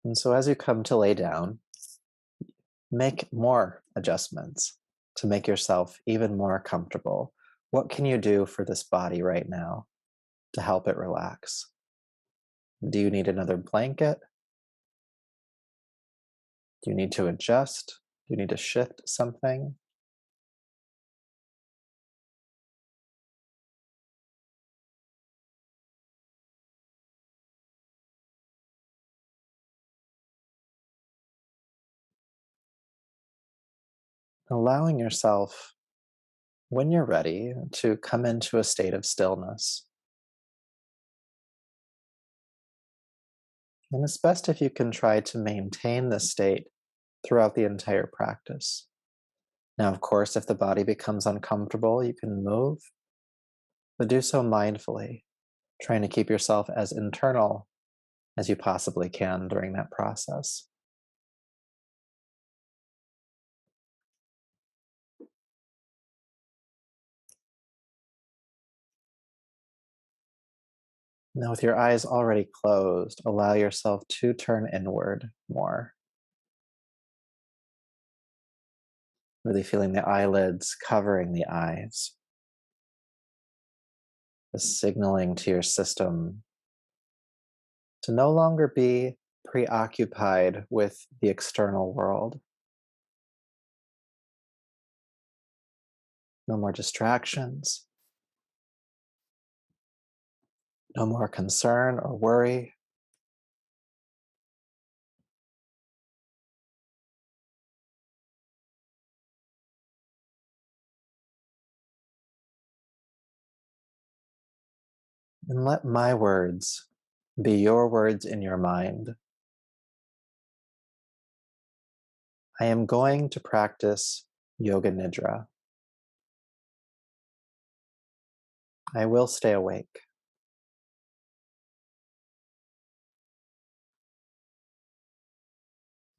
And so as you come to lay down, make more adjustments to make yourself even more comfortable. What can you do for this body right now to help it relax? Do you need another blanket? Do you need to adjust? Do you need to shift something? Allowing yourself, when you're ready, to come into a state of stillness. And it's best if you can try to maintain this state throughout the entire practice. Now, of course, if the body becomes uncomfortable, you can move, but do so mindfully, trying to keep yourself as internal as you possibly can during that process. Now, with your eyes already closed, allow yourself to turn inward more, really feeling the eyelids covering the eyes, signaling to your system to no longer be preoccupied with the external world. No more distractions, no more concern or worry. And let my words be your words in your mind. I am going to practice Yoga Nidra. I will stay awake.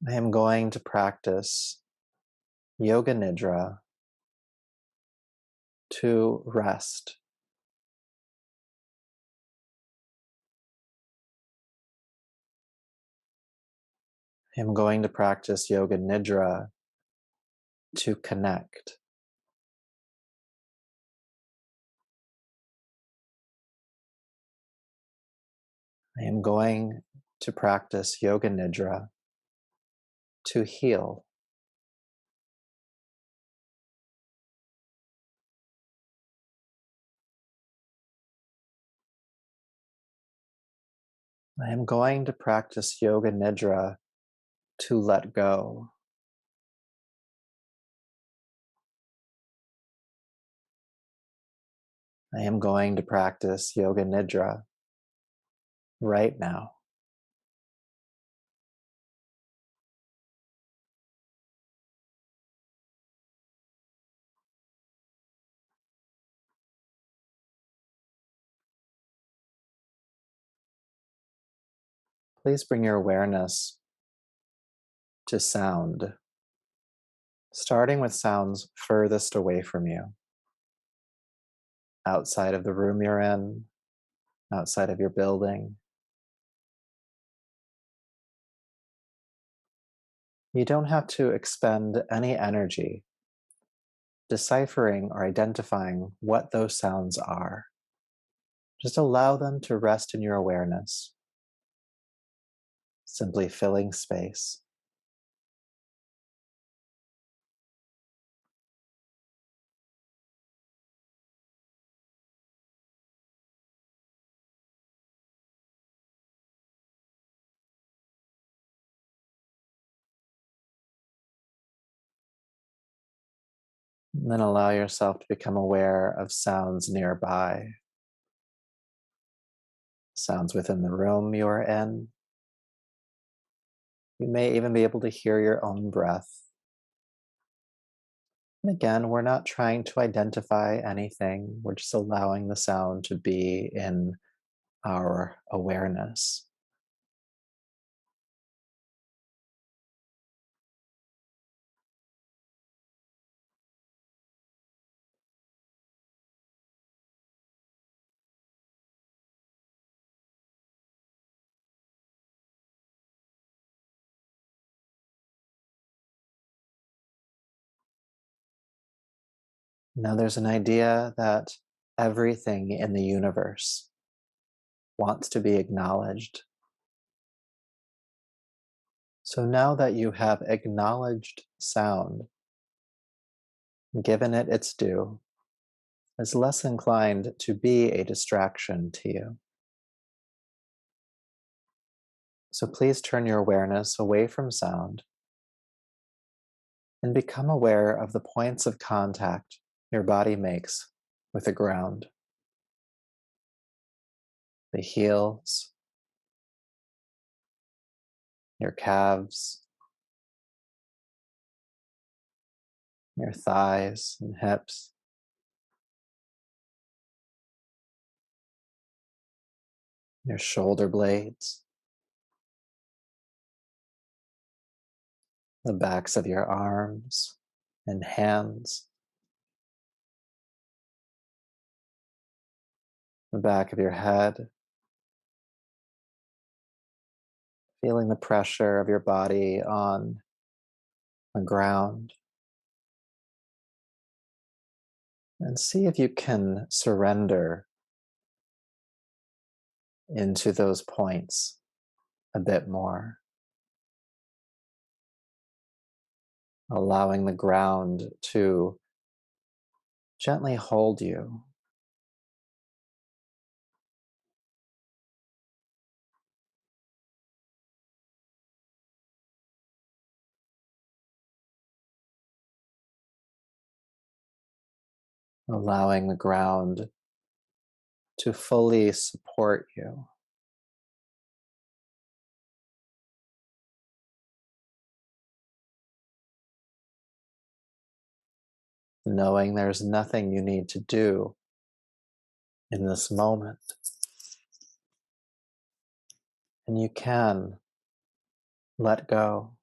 I am going to practice Yoga Nidra to rest. I am going to practice Yoga Nidra to connect. I am going to practice Yoga Nidra to heal. I am going to practice Yoga Nidra to let go. I am going to practice Yoga Nidra right now. Please bring your awareness to sound, starting with sounds furthest away from you, outside of the room you're in, outside of your building. You don't have to expend any energy deciphering or identifying what those sounds are. Just allow them to rest in your awareness, simply filling space. And then allow yourself to become aware of sounds nearby, sounds within the room you are in. You may even be able to hear your own breath. And again, we're not trying to identify anything, we're just allowing the sound to be in our awareness. Now, there's an idea that everything in the universe wants to be acknowledged. So now that you have acknowledged sound, given it its due, it's less inclined to be a distraction to you. So please turn your awareness away from sound and become aware of the points of contact your body makes with the ground, the heels, your calves, your thighs and hips, your shoulder blades, the backs of your arms and hands, the back of your head, feeling the pressure of your body on the ground. And see if you can surrender into those points a bit more, allowing the ground to gently hold you, allowing the ground to fully support you. Knowing there's nothing you need to do in this moment. And you can let go.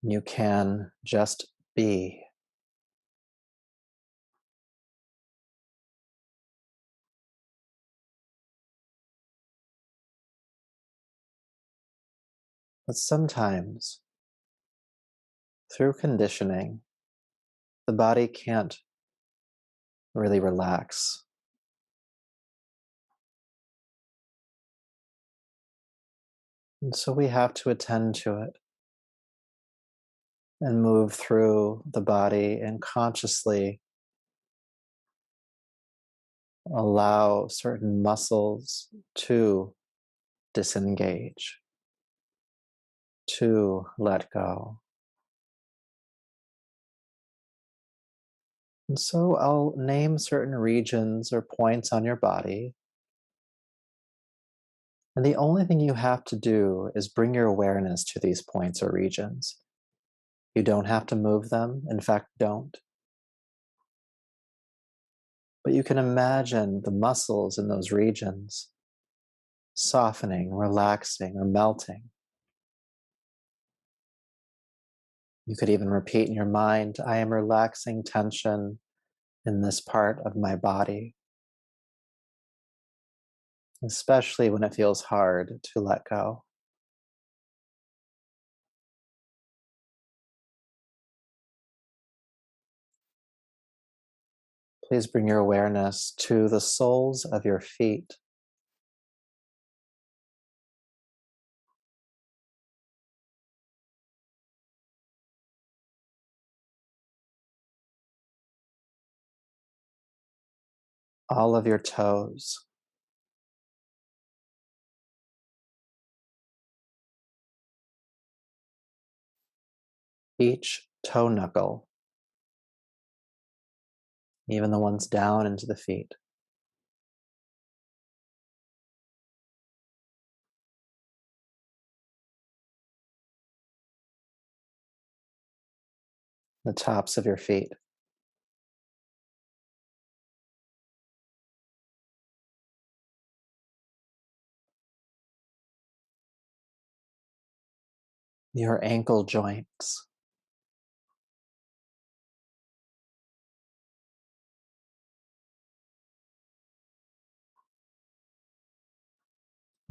You can just be. But sometimes, through conditioning, the body can't really relax. And so we have to attend to it and move through the body and consciously allow certain muscles to disengage, to let go. And so I'll name certain regions or points on your body. And the only thing you have to do is bring your awareness to these points or regions. You don't have to move them. In fact, don't. But you can imagine the muscles in those regions softening, relaxing, or melting. You could even repeat in your mind, I am relaxing tension in this part of my body, especially when it feels hard to let go. Please bring your awareness to the soles of your feet. All of your toes, each toe knuckle, even the ones down into the feet, the tops of your feet, your ankle joints,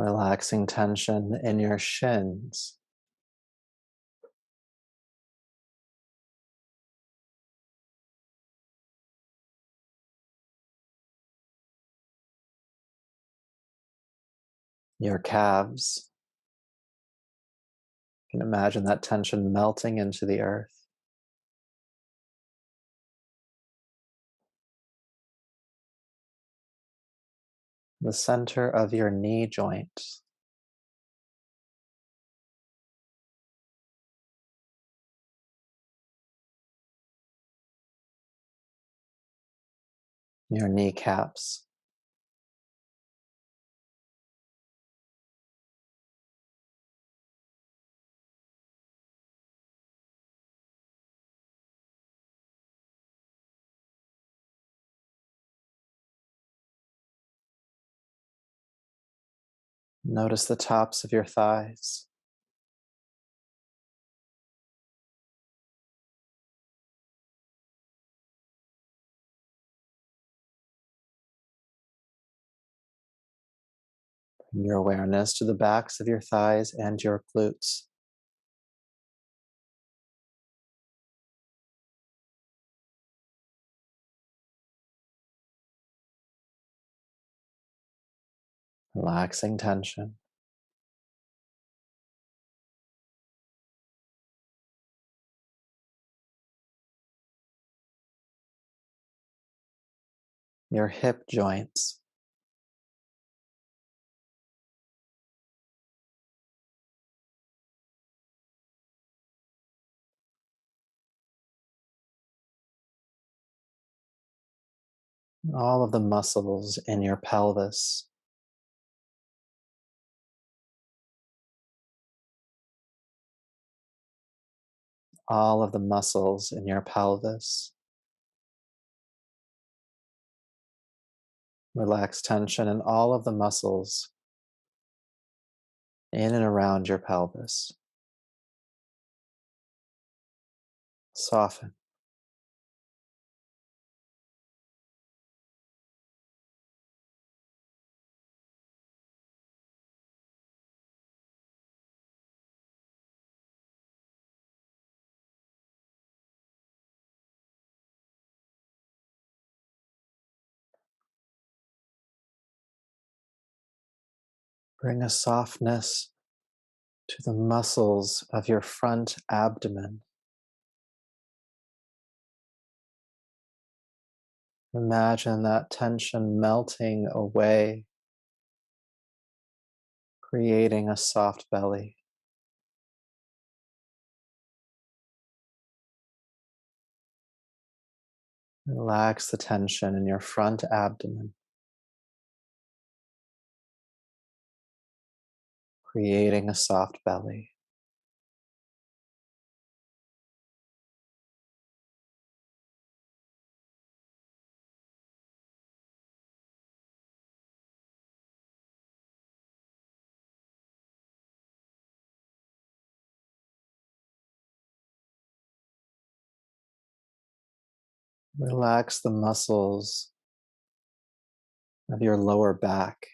Relaxing tension in your shins, your calves. You can imagine that tension melting into the earth. The center of your knee joint, your kneecaps, notice the tops of your thighs, bring your awareness to the backs of your thighs and your glutes. Relaxing tension. Your hip joints, all of the muscles in your pelvis, all of the muscles in your pelvis. Relax tension in all of the muscles in and around your pelvis. Soften. Bring a softness to the muscles of your front abdomen. Imagine that tension melting away, creating a soft belly. Relax the tension in your front abdomen, creating a soft belly. Relax the muscles of your lower back.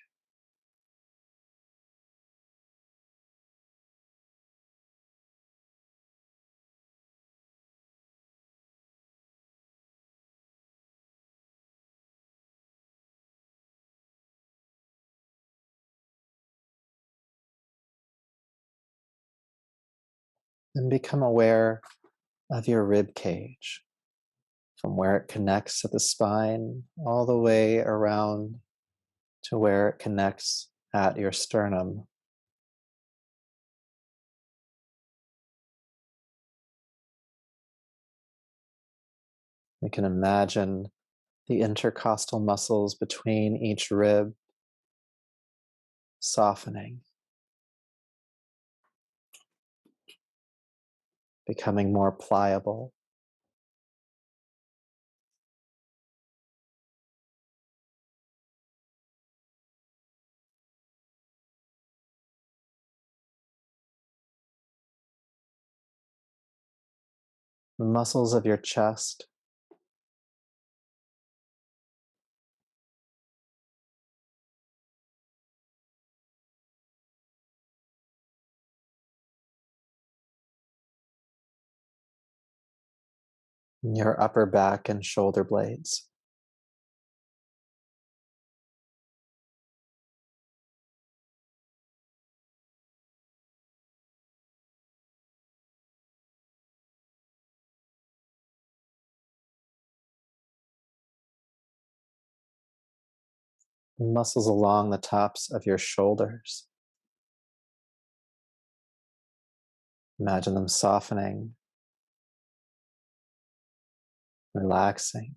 And become aware of your rib cage, from where it connects to the spine all the way around to where it connects at your sternum. You can imagine the intercostal muscles between each rib softening, becoming more pliable. The muscles of your chest, your upper back and shoulder blades. Muscles along the tops of your shoulders. Imagine them softening, relaxing.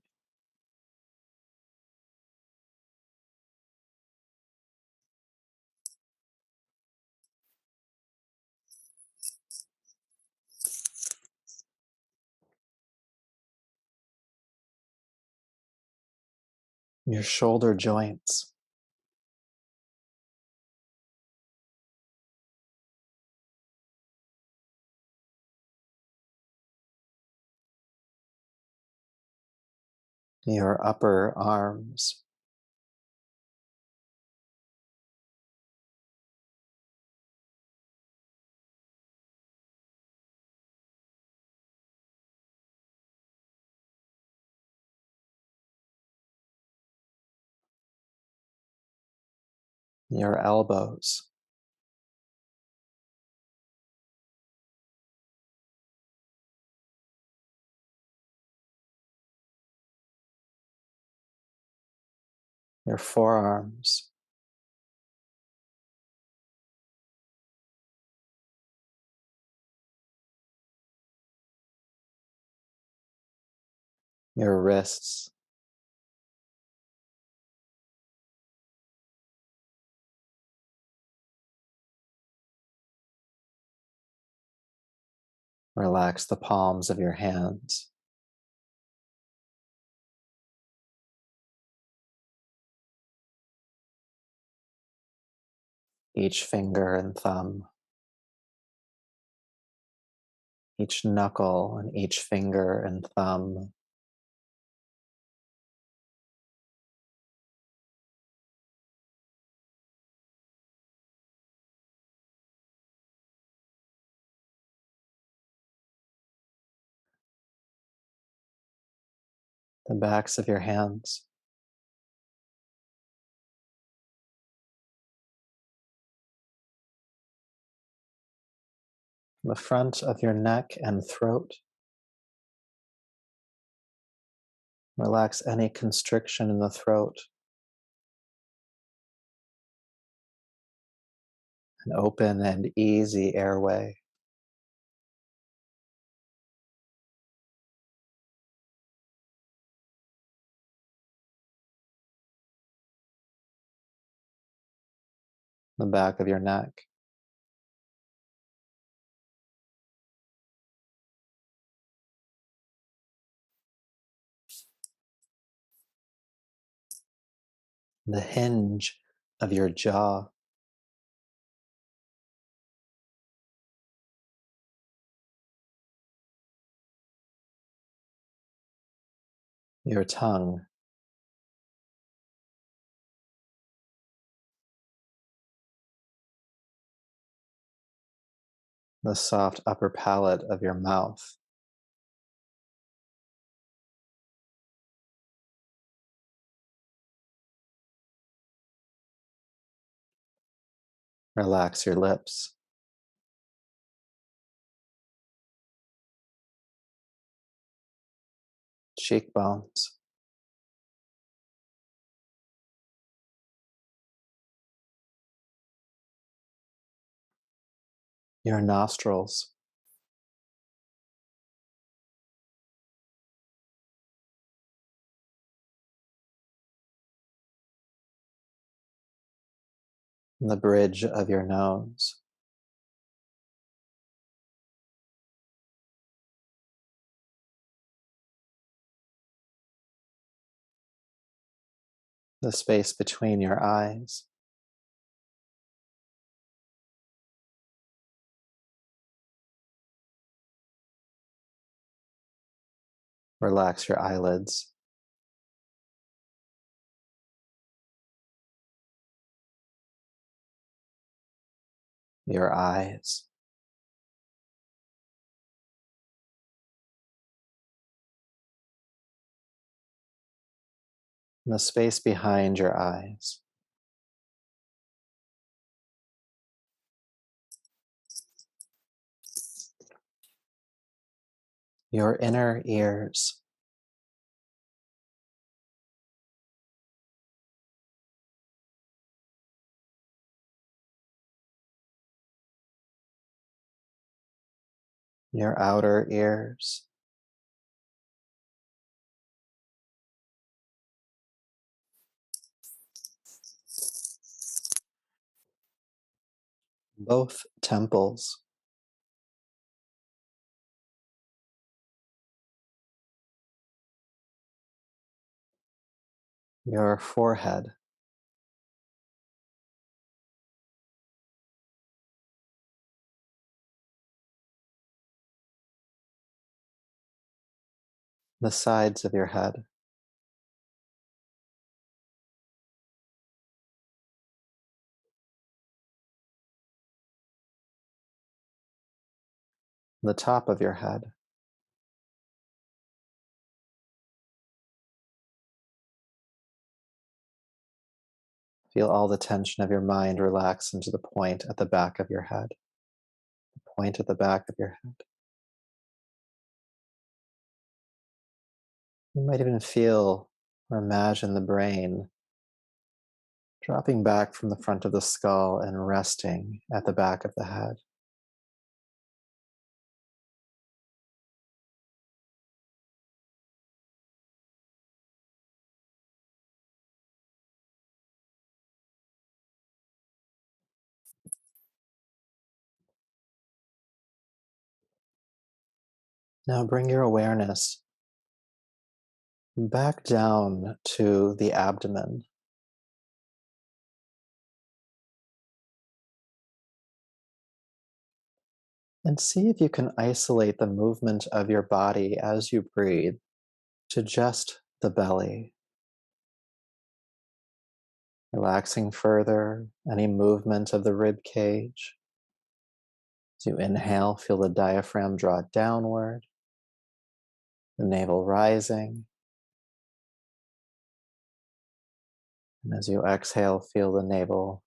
Your shoulder joints. Your upper arms. Your elbows. Your forearms. Your wrists. Relax the palms of your hands. Each finger and thumb. Each knuckle and each finger and thumb. The backs of your hands. The front of your neck and throat. Relax any constriction in the throat. An open and easy airway. The back of your neck. The hinge of your jaw. Your tongue. The soft upper palate of your mouth. Relax your lips. Cheekbones. Your nostrils. The bridge of your nose. The space between your eyes. Relax your eyelids. Your eyes. and the space behind your eyes, your inner ears, your outer ears, both temples, your forehead, the sides of your head, the top of your head. Feel all the tension of your mind relax into the point at the back of your head, the point at the back of your head. You might even feel or imagine the brain dropping back from the front of the skull and resting at the back of the head. Now bring your awareness back down to the abdomen and see if you can isolate the movement of your body as you breathe to just the belly. Relaxing further any movement of the rib cage. As you inhale, feel the diaphragm draw downward, the navel rising. And as you exhale, feel the navel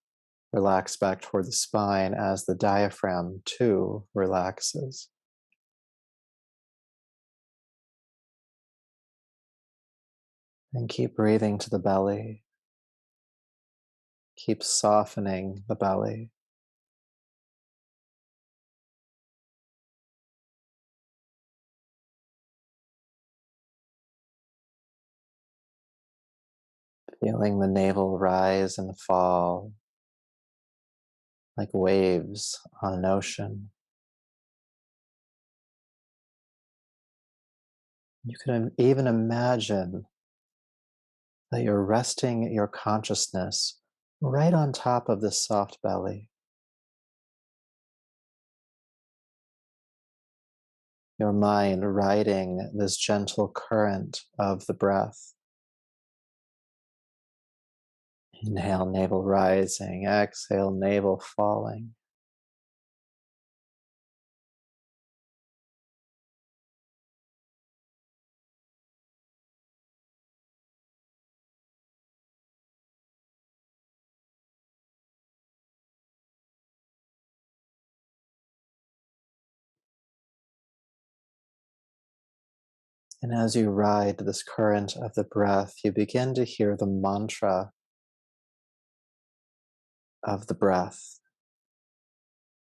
relax back toward the spine as the diaphragm too relaxes. And keep breathing to the belly. Keep softening the belly. Feeling the navel rise and fall like waves on an ocean. You can even imagine that you're resting your consciousness right on top of this soft belly. Your mind riding this gentle current of the breath. Inhale, navel rising. Exhale, navel falling. And as you ride this current of the breath, you begin to hear the mantra of the breath.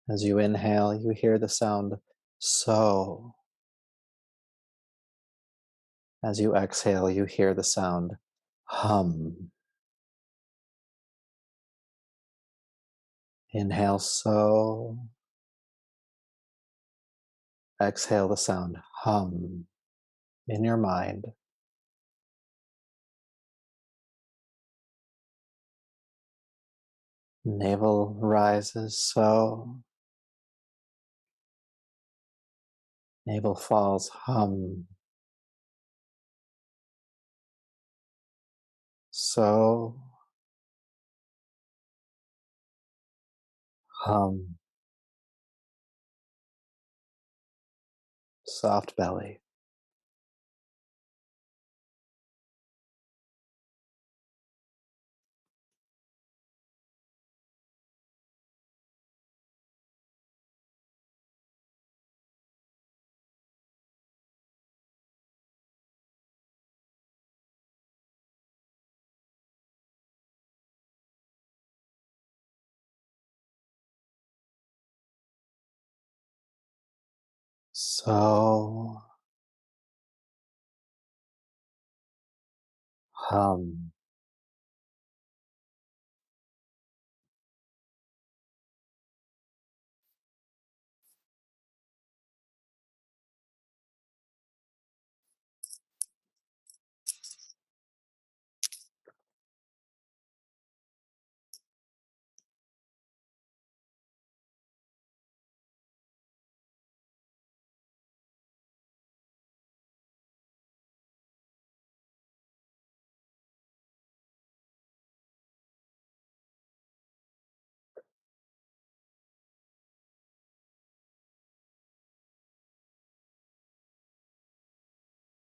As you inhale, you hear the sound so. As you exhale, you hear the sound hum. Inhale so. Exhale the sound hum in your mind. Navel rises so. Navel falls hum. So hum. Soft belly. So hum.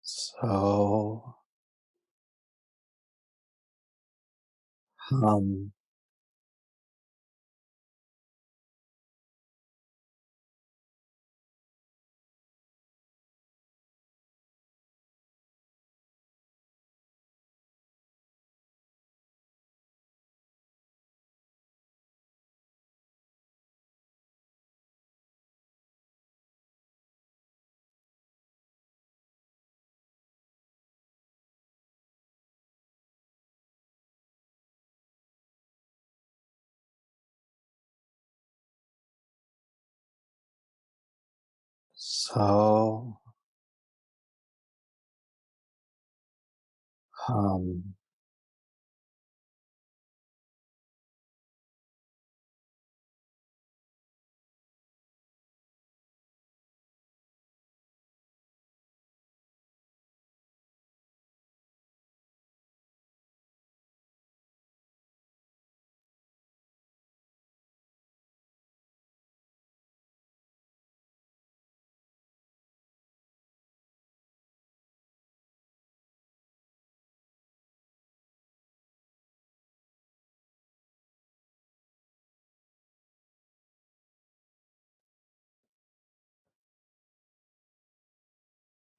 So hum. So hum.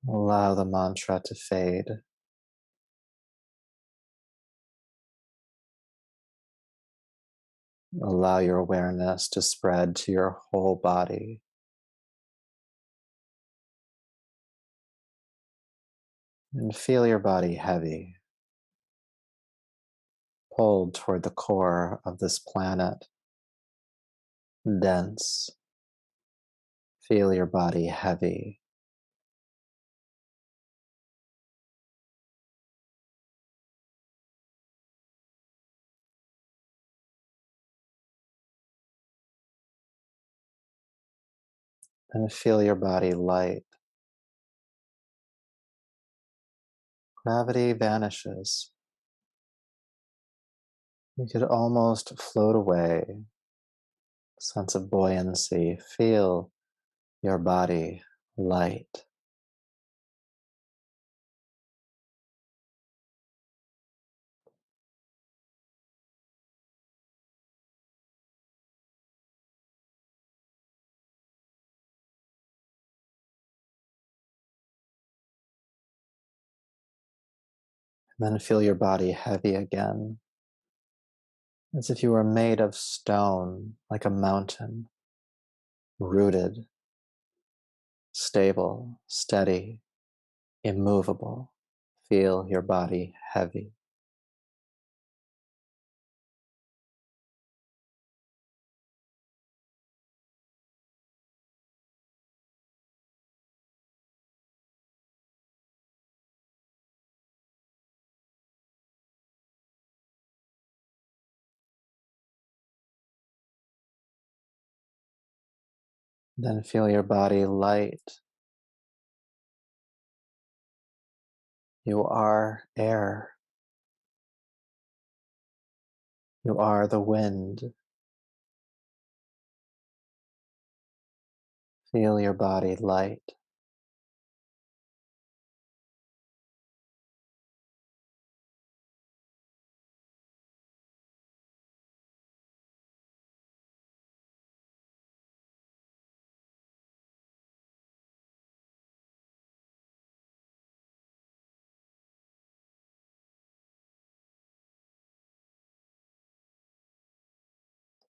Allow the mantra to fade. Allow your awareness to spread to your whole body and feel your body heavy, pulled toward the core of this planet, dense. Feel your body heavy. And feel your body light. Gravity vanishes. You could almost float away. Sense of buoyancy. Feel your body light. And then feel your body heavy again, as if you were made of stone, like a mountain, rooted, stable, steady, immovable. Feel your body heavy. Then feel your body light. You are air. You are the wind. Feel your body light.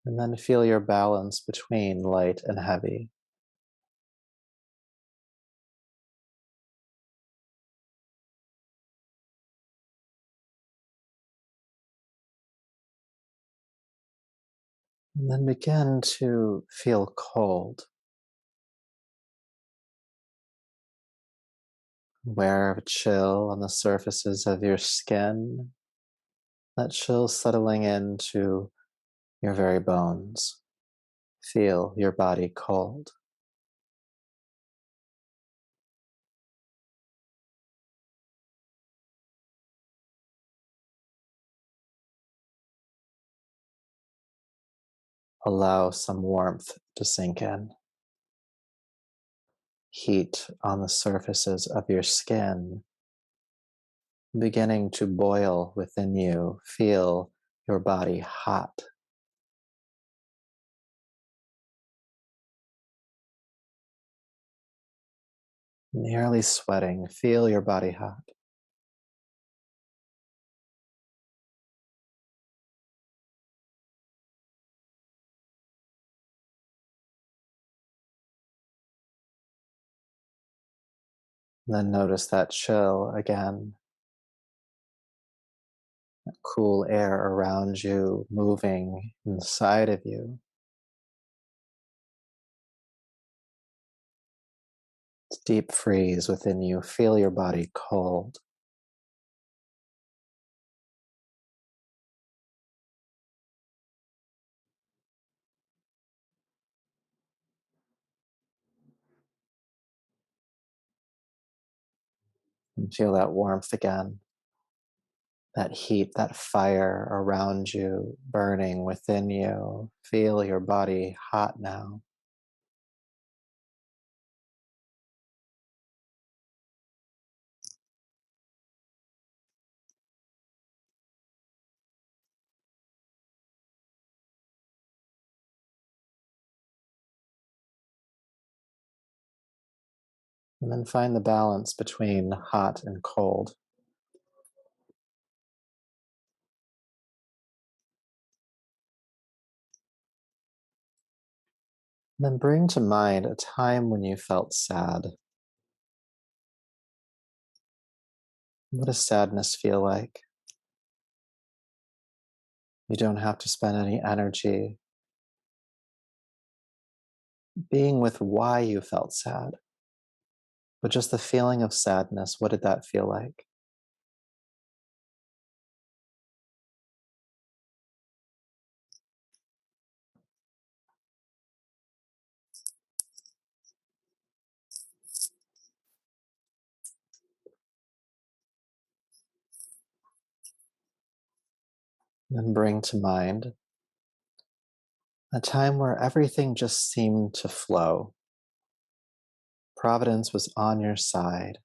And then feel your balance between light and heavy. And then begin to feel cold, aware of a chill on the surfaces of your skin, that chill settling into your very bones. Feel your body cold. Allow some warmth to sink in. Heat on the surfaces of your skin beginning to boil within you. Feel your body hot. Nearly sweating. Feel your body hot. Then notice that chill again. Cool air around you moving inside of you. Deep freeze within you. Feel your body cold. And feel that warmth again. That heat, that fire around you, burning within you. Feel your body hot now. And then find the balance between hot and cold. And then bring to mind a time when you felt sad. What does sadness feel like? You don't have to spend any energy being with why you felt sad, but just the feeling of sadness. What did that feel like? And bring to mind a time where everything just seemed to flow. Providence was on your side.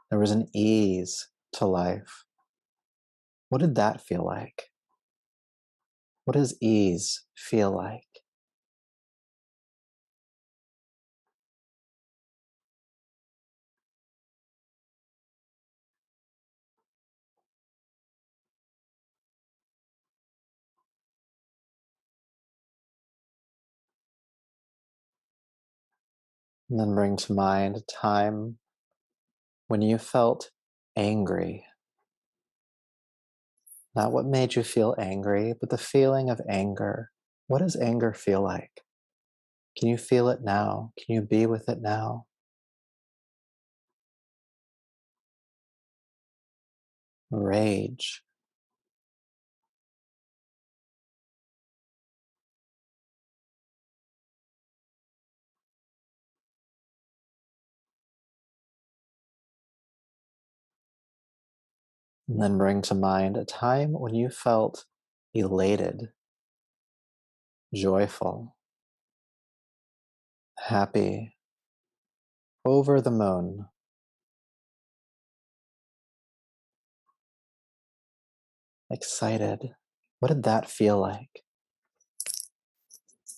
There was an ease to life. What did that feel like? What does ease feel like? And then bring to mind a time when you felt angry. Not what made you feel angry, but the feeling of anger. What does anger feel like? Can you feel it now? Can you be with it now? Rage. And then bring to mind a time when you felt elated, joyful, happy, over the moon, excited. What did that feel like?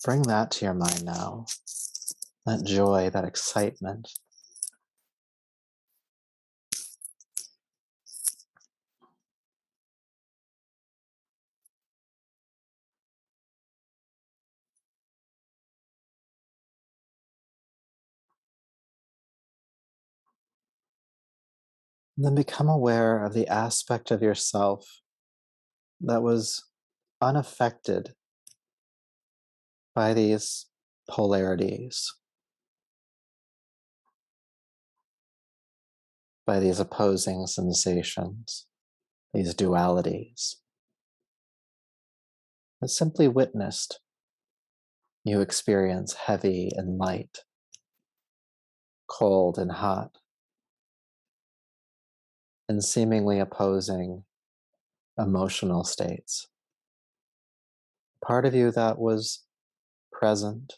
Bring that to your mind now. That joy, that excitement. And then become aware of the aspect of yourself that was unaffected by these polarities, by these opposing sensations, these dualities, but simply witnessed you experience heavy and light, cold and hot, and seemingly opposing emotional states. Part of you that was present,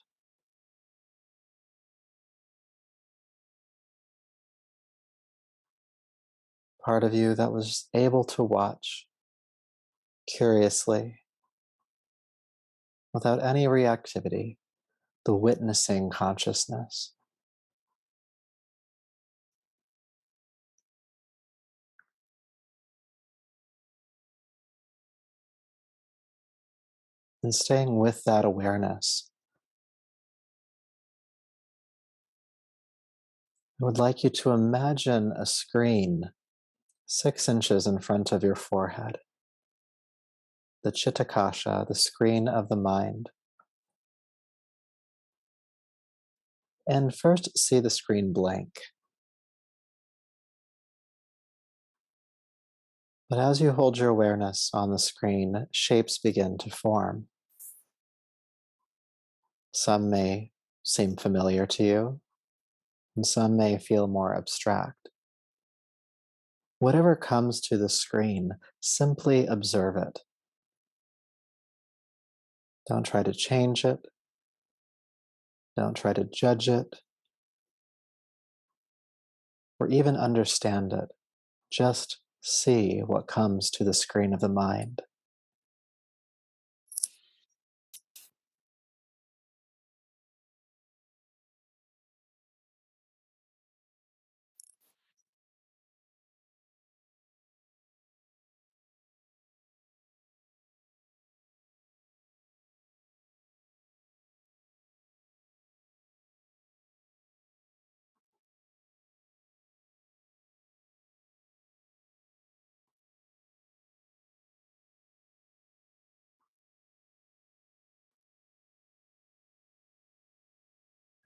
part of you that was able to watch curiously, without any reactivity, the witnessing consciousness. And staying with that awareness, I would like you to imagine a screen 6 inches in front of your forehead, the Chittakasha, the screen of the mind. And first see the screen blank. But as you hold your awareness on the screen, shapes begin to form. Some may seem familiar to you, and some may feel more abstract. Whatever comes to the screen, simply observe it. Don't try to change it. Don't try to judge it or even understand it. Just see what comes to the screen of the mind.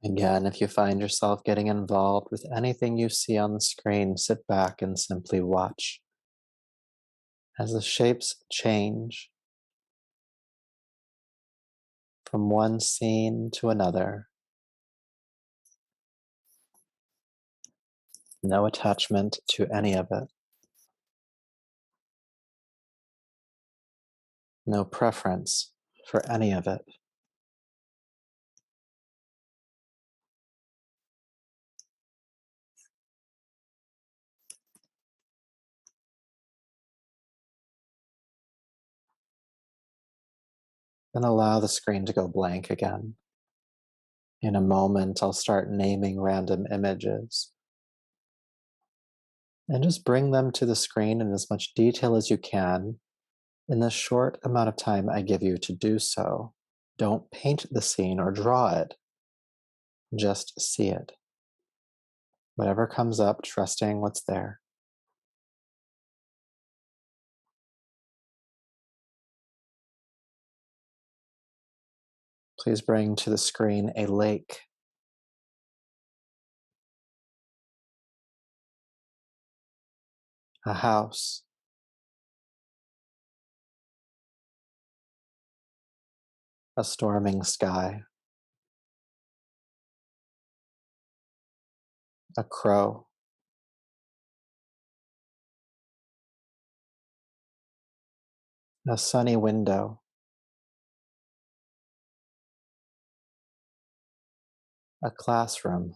Again, if you find yourself getting involved with anything you see on the screen, sit back and simply watch. As the shapes change from one scene to another, no attachment to any of it, no preference for any of it. Then allow the screen to go blank again. In a moment, I'll start naming random images. And just bring them to the screen in as much detail as you can in the short amount of time I give you to do so. Don't paint the scene or draw it. Just see it. Whatever comes up, trusting what's there. Please bring to the screen a lake, a house, a storming sky, a crow, a sunny window, a classroom,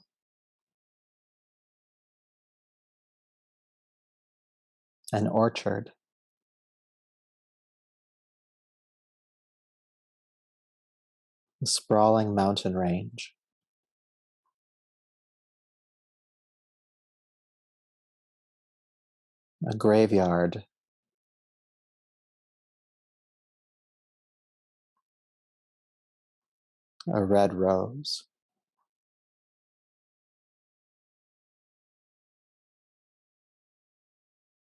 an orchard, a sprawling mountain range, a graveyard, a red rose,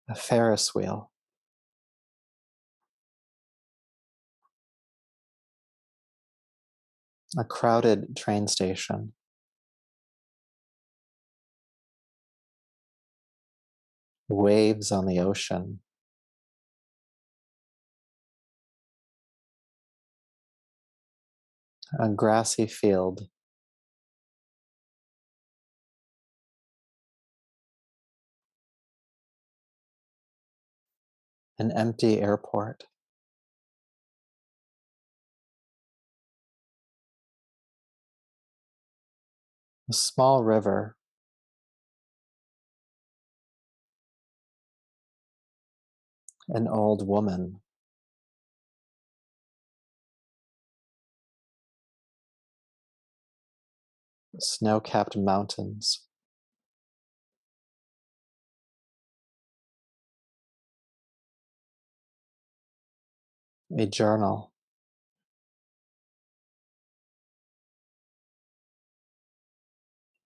a Ferris wheel, a crowded train station, waves on the ocean, a grassy field, an empty airport, a small river, an old woman, snow-capped mountains, a journal,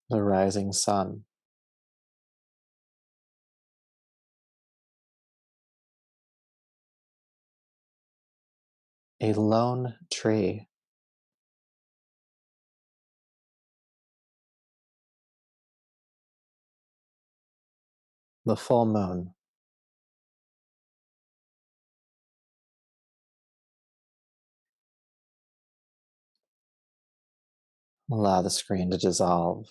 the rising sun, a lone tree, the full moon. Allow the screen to dissolve.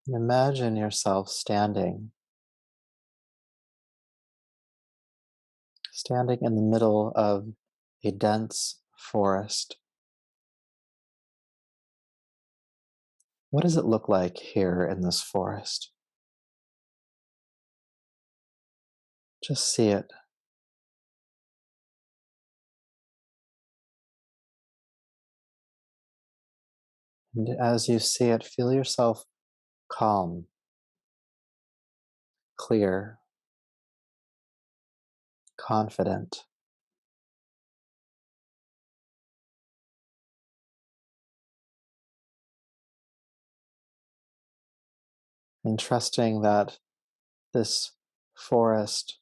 And imagine yourself standing in the middle of a dense forest. What does it look like here in this forest? Just see it. And as you see it, feel yourself calm, clear, confident, and trusting that this forest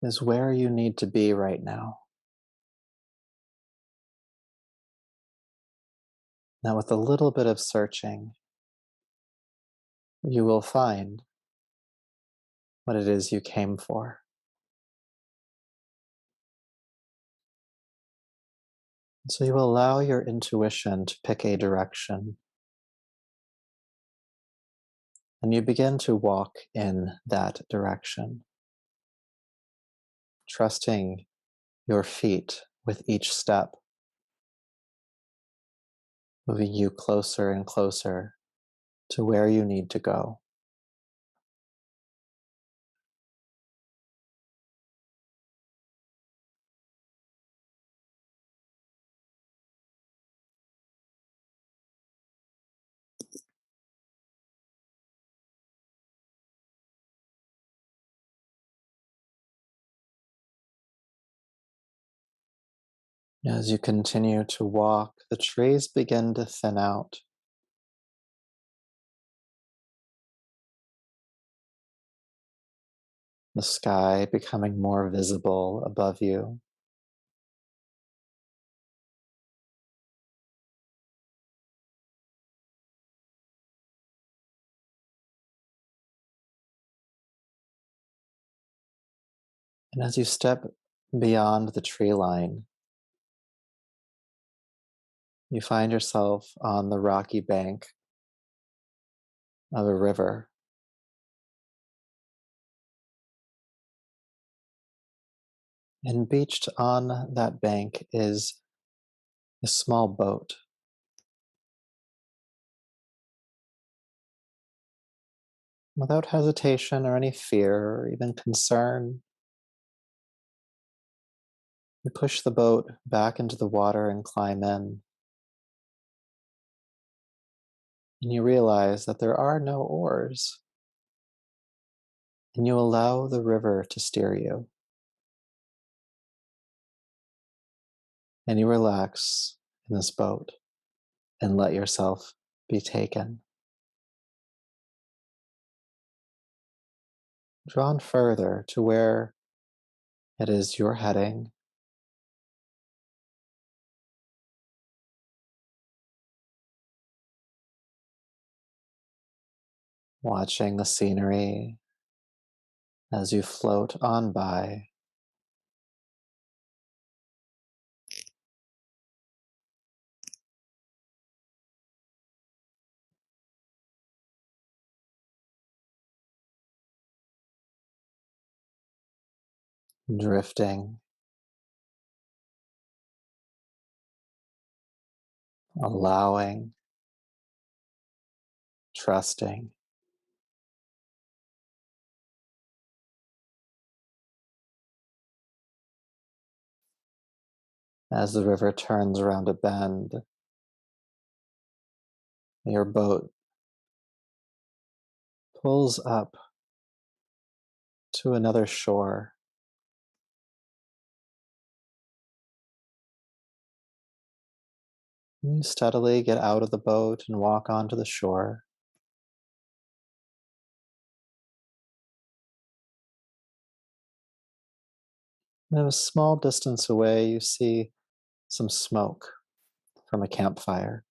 is where you need to be right now. Now, with a little bit of searching, you will find what it is you came for. So you allow your intuition to pick a direction, and you begin to walk in that direction, trusting your feet with each step, moving you closer and closer to where you need to go. As you continue to walk, the trees begin to thin out. The sky becoming more visible above you. And as you step beyond the tree line, you find yourself on the rocky bank of a river. And beached on that bank is a small boat. Without hesitation or any fear or even concern, you push the boat back into the water and climb in. And you realize that there are no oars. And you allow the river to steer you. And you relax in this boat and let yourself be taken. drawn further to where it is you're heading, watching the scenery as you float on by. Drifting, allowing, trusting. As the river turns around a bend, your boat pulls up to another shore. You steadily get out of the boat and walk onto the shore. And a small distance away, you see some smoke from a campfire.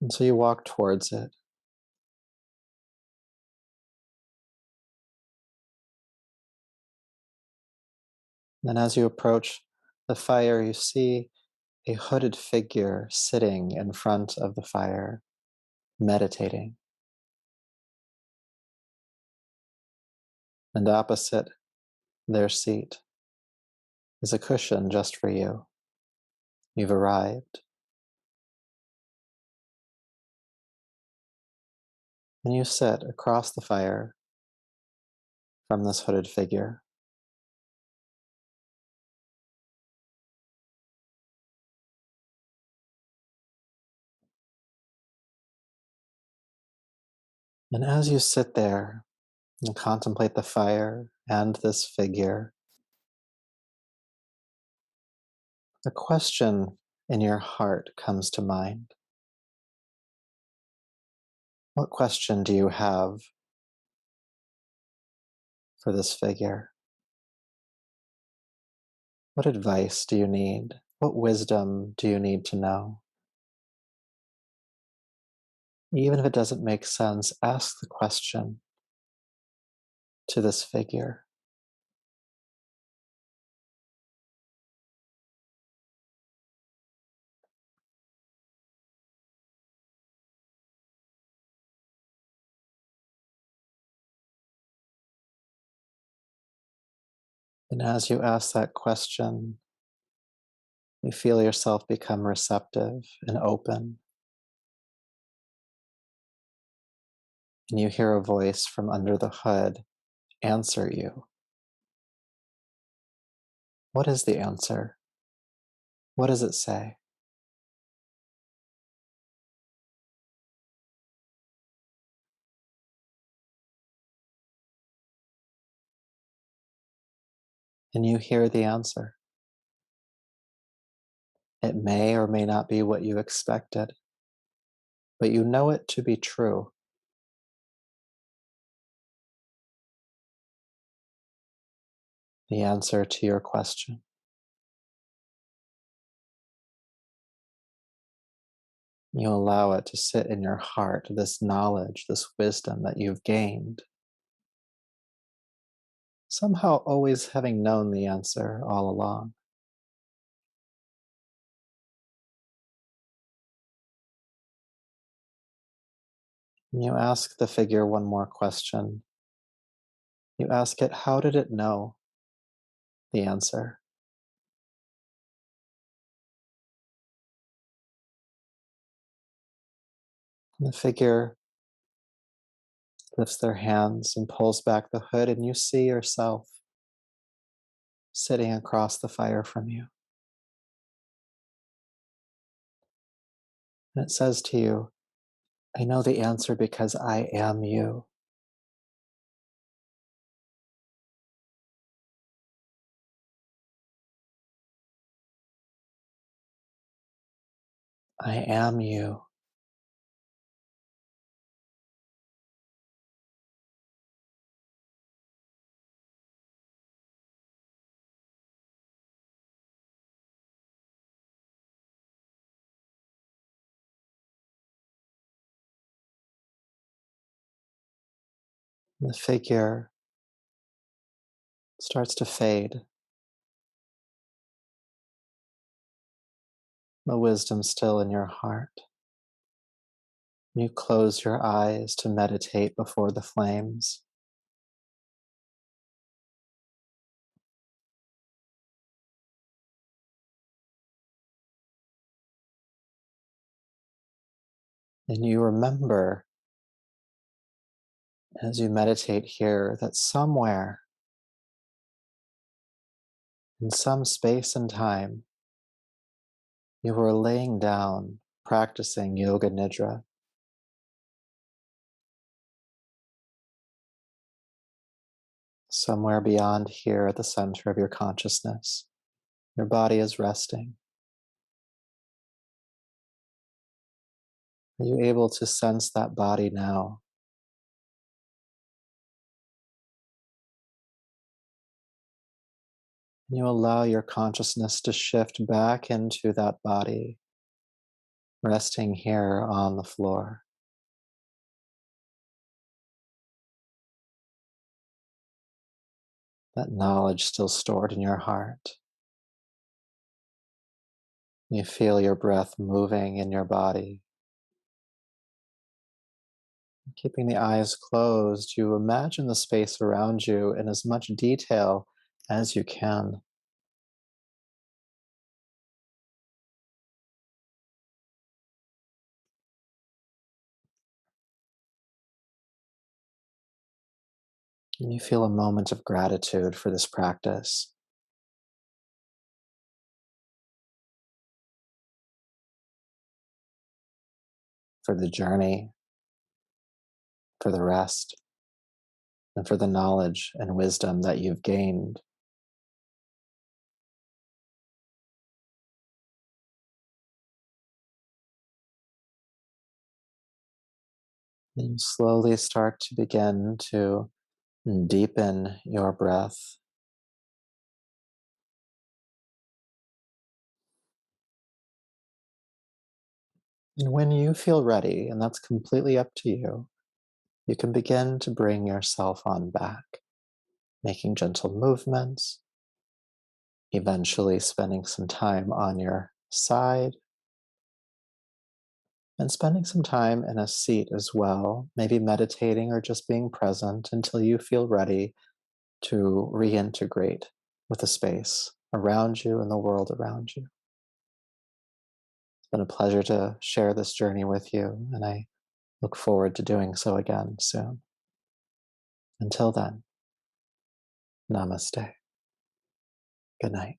And so you walk towards it. And as you approach the fire, you see a hooded figure sitting in front of the fire, meditating. And opposite their seat is a cushion just for you. You've arrived. And you sit across the fire from this hooded figure. And as you sit there and contemplate the fire and this figure, a question in your heart comes to mind. What question do you have for this figure? What advice do you need? What wisdom do you need to know? Even if it doesn't make sense, ask the question to this figure. And as you ask that question, you feel yourself become receptive and open. And you hear a voice from under the hood answer you. What is the answer? What does it say? And you hear the answer. It may or may not be what you expected, but you know it to be true. The answer to your question. You allow it to sit in your heart, this knowledge, this wisdom that you've gained. Somehow always having known the answer all along. And you ask the figure one more question. You ask it, how did it know the answer? And the figure lifts their hands and pulls back the hood, and you see yourself sitting across the fire from you. And it says to you, I know the answer because I am you. I am you. The figure starts to fade, the wisdom still in your heart. You close your eyes to meditate before the flames. And you remember as you meditate here that somewhere in some space and time, you were laying down, practicing yoga nidra. Somewhere beyond here at the center of your consciousness, your body is resting. Are you able to sense that body now? And you allow your consciousness to shift back into that body, resting here on the floor. That knowledge still stored in your heart. You feel your breath moving in your body. Keeping the eyes closed, you imagine the space around you in as much detail as you can. And you feel a moment of gratitude for this practice, for the journey, for the rest, and for the knowledge and wisdom that you've gained. And you slowly start to begin to deepen your breath. And when you feel ready, and that's completely up to you, you can begin to bring yourself on back, making gentle movements, eventually spending some time on your side, and spending some time in a seat as well, maybe meditating or just being present until you feel ready to reintegrate with the space around you and the world around you. It's been a pleasure to share this journey with you, and I look forward to doing so again soon. Until then, namaste. Good night.